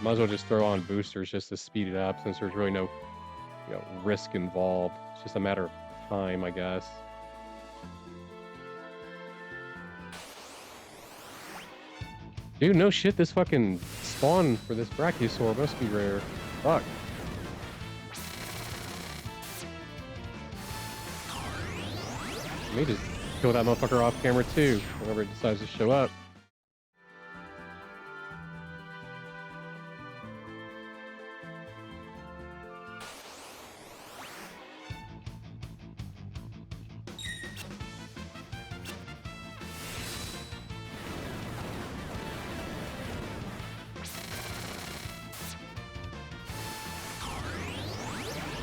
might as well just throw on boosters just to speed it up since there's really no, risk involved. It's just a matter of time, I guess. Dude, no shit, this fucking spawn for this Brachiosaur must be rare. Fuck. I may just kill that motherfucker off camera too, whenever it decides to show up.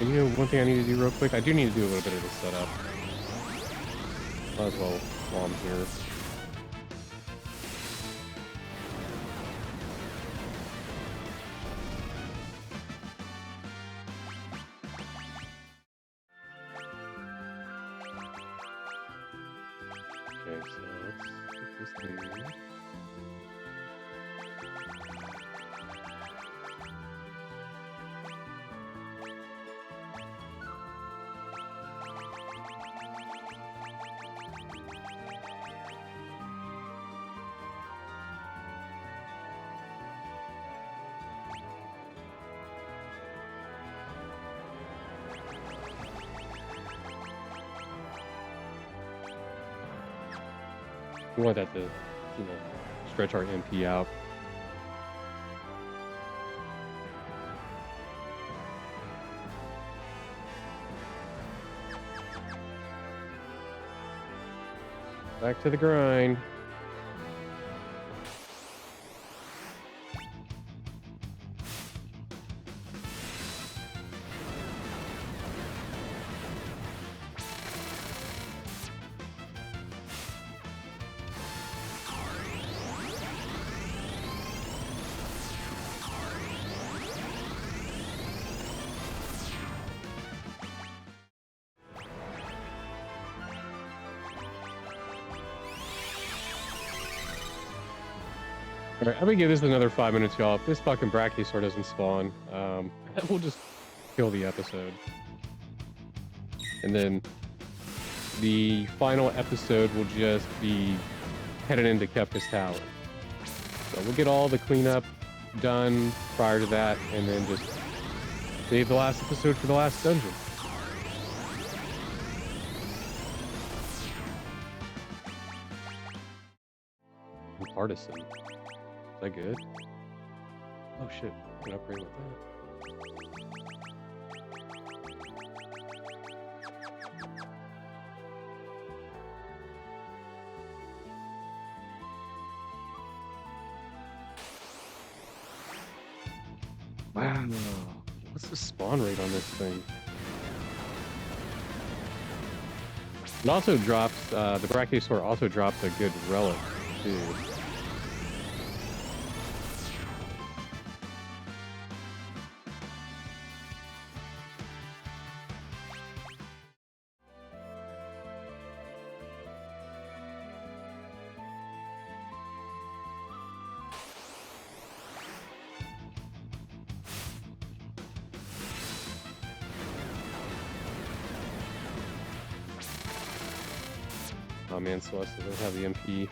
And you know, one thing I need to do real quick, I do need to do a little bit of the setup. Might as well while I'm here. Okay, so let's get this dude. We want that to, stretch our MP out. Back to the grind. Alright, I'm gonna give this another 5 minutes, y'all. If this fucking Brachiosaur doesn't spawn, we'll just kill the episode. And then the final episode will just be headed into Cultists Tower. So we'll get all the cleanup done prior to that, and then just save the last episode for the last dungeon. Partisan. Is that good? Oh shit, I can upgrade with that. Wow. What's the spawn rate on this thing? It also drops, the Brachiosaur also drops a good relic, too. Oh man, Celeste doesn't have the MP.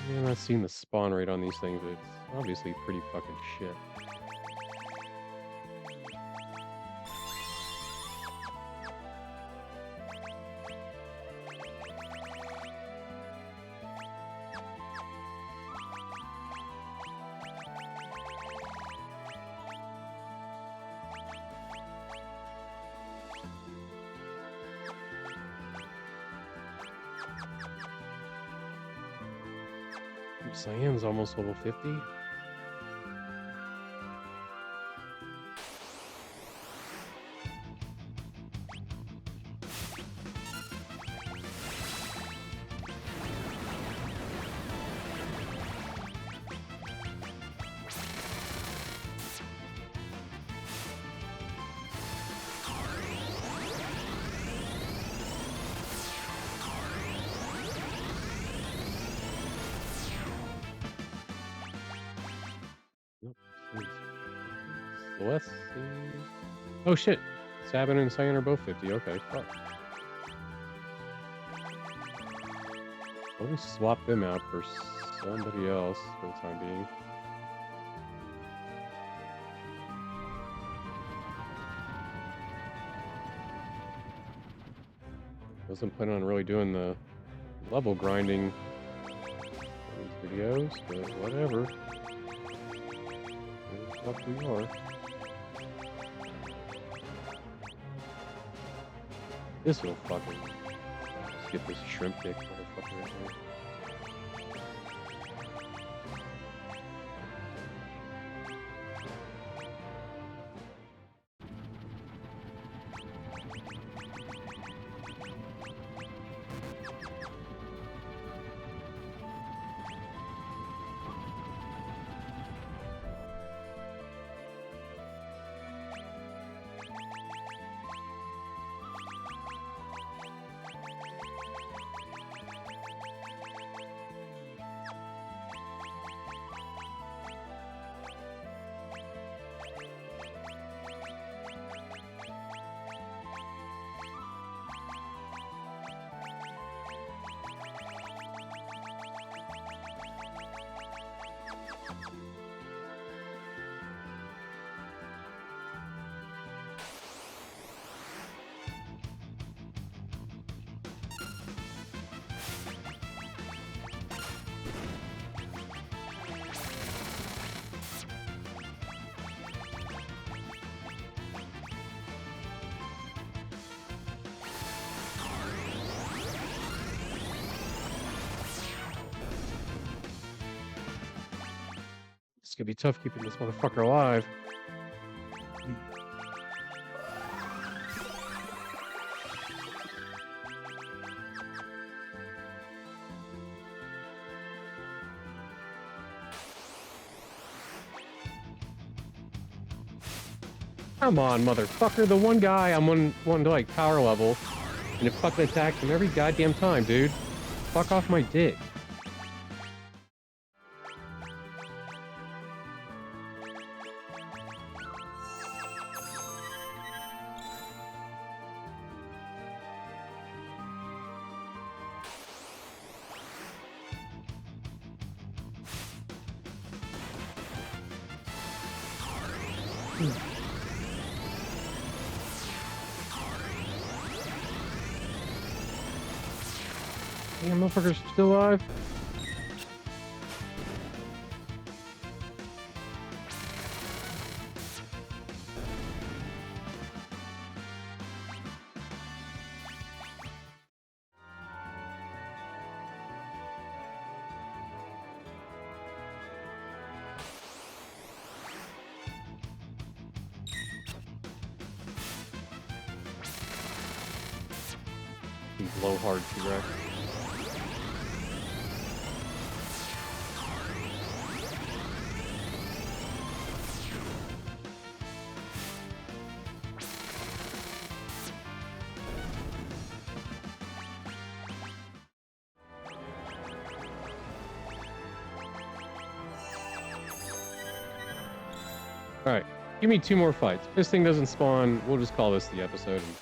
I'm not seeing the spawn rate on these things, but it's obviously pretty fucking shit. Cyan's almost level 50. Let's see. Oh shit! Sabin and Cyan are both 50. Okay, fuck. Let me swap them out for somebody else for the time being. Wasn't planning on really doing the level grinding on these videos, but whatever. Fuck we are. This will fucking let's get this shrimp dick motherfucker right here. gonna be tough keeping this motherfucker alive. Come on, motherfucker. The one guy I'm one to like power level, and it fucking attacks him every goddamn time, dude. Fuck off my dick. Damn, motherfucker's still alive. Blowhard T-Rex. Alright, give me 2 more fights. If this thing doesn't spawn, we'll just call this the episode and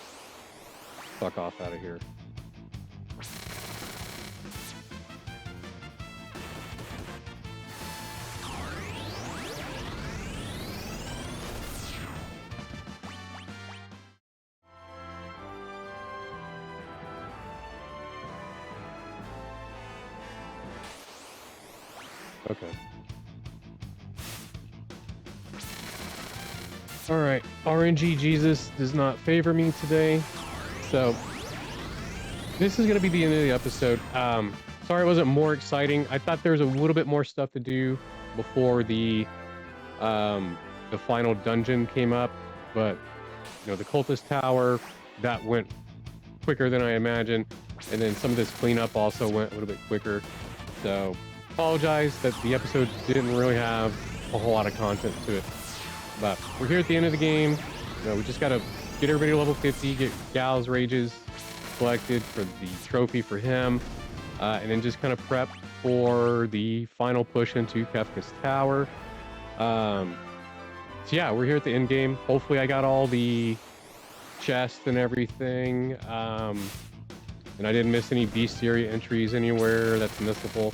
fuck off out of here. Okay. Alright, RNG Jesus does not favor me today, so this is going to be the end of the episode. Sorry it wasn't more exciting. I thought there was a little bit more stuff to do before the final dungeon came up, but you know, the Cultists Tower, that went quicker than I imagined, and then some of this cleanup also went a little bit quicker, so apologize that the episode didn't really have a whole lot of content to it. But we're here at the end of the game. You know, we just gotta get everybody to level 50, get Gal's Rages collected for the trophy for him, and then just kind of prep for the final push into Kefka's Tower. So yeah, we're here at the end game. Hopefully I got all the chests and everything, and I didn't miss any Bestiary entries anywhere that's missable.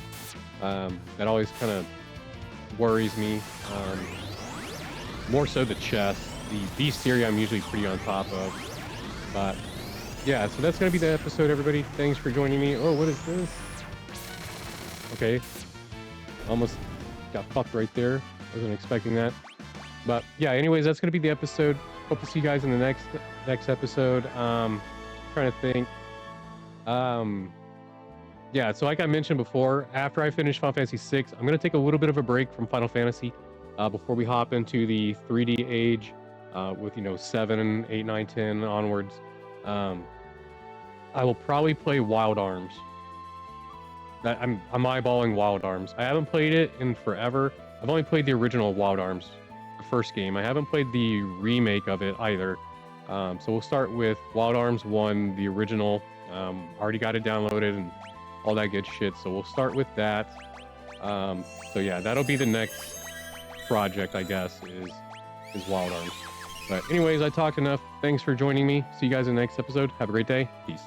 That always kind of worries me. More so the chest. The Bestiary I'm usually pretty on top of. But yeah, so that's going to be the episode, everybody. Thanks for joining me. Oh, what is this? Okay. Almost got fucked right there. Wasn't expecting that. But yeah, anyways, that's going to be the episode. Hope to see you guys in the next episode. Trying to think. Yeah, so like I mentioned before, after I finish Final Fantasy VI, I'm going to take a little bit of a break from Final Fantasy before we hop into the 3D age with, you know, 7, 8, 9, 10 onwards. I will probably play Wild Arms. I'm eyeballing Wild Arms. I haven't played it in forever. I've only played the original Wild Arms, the first game. I haven't played the remake of it either. So we'll start with Wild Arms 1, the original. Already got it downloaded and all that good shit. So we'll start with that. So yeah, that'll be the next project, I guess, is Wild Arms. But anyways, I talked enough. Thanks for joining me. See you guys in the next episode. Have a great day. Peace.